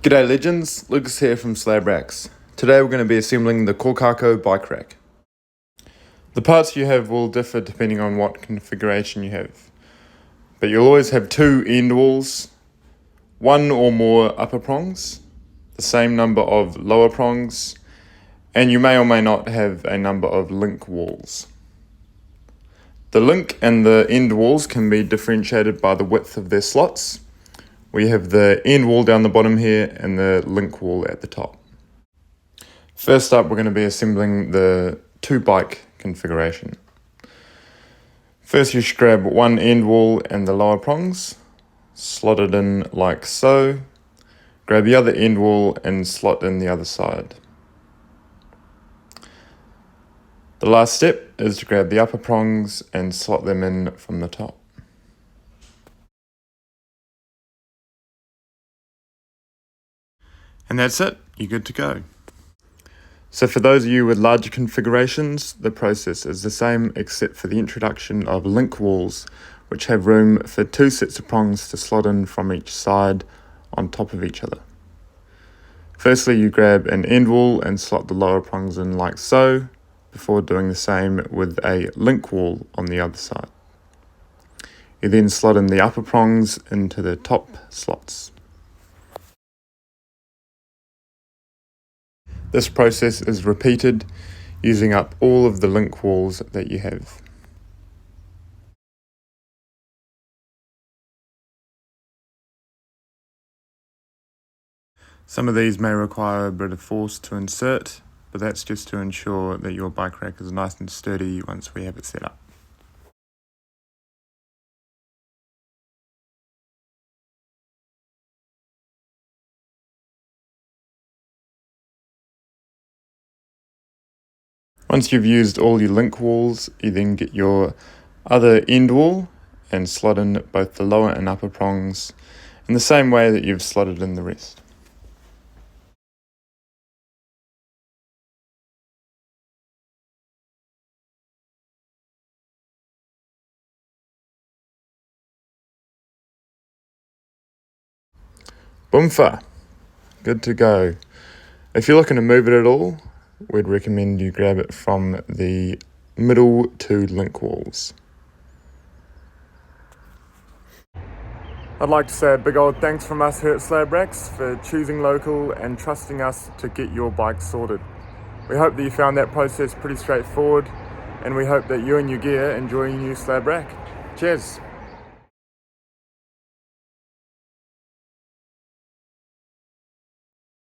G'day legends, Lucas here from Slab Racks. Today we're going to be assembling the Kōkako bike rack. The parts you have will differ depending on what configuration you have, but you'll always have two end walls, one or more upper prongs, the same number of lower prongs, and you may or may not have a number of link walls. The link and the end walls can be differentiated by the width of their slots. We have the end wall down the bottom here and the link wall at the top. First up, we're going to be assembling the two bike configuration. First, you should grab one end wall and the lower prongs, slot it in like so. Grab the other end wall and slot in the other side. The last step is to grab the upper prongs and slot them in from the top. And that's it, you're good to go. So for those of you with larger configurations, the process is the same except for the introduction of link walls, which have room for two sets of prongs to slot in from each side on top of each other. Firstly, you grab an end wall and slot the lower prongs in like so, before doing the same with a link wall on the other side. You then slot in the upper prongs into the top slots. This process is repeated using up all of the link walls that you have. Some of these may require a bit of force to insert, but that's just to ensure that your bike rack is nice and sturdy once we have it set up. Once you've used all your link walls, you then get your other end wall and slot in both the lower and upper prongs in the same way that you've slotted in the rest. Boomfa! Good to go. If you're looking to move it at all, we'd recommend you grab it from the middle two link walls. I'd like to say a big old thanks from us here at Slab Racks for choosing local and trusting us to get your bike sorted. We hope that you found that process pretty straightforward, and we hope that you and your gear enjoy your new slab rack. Cheers!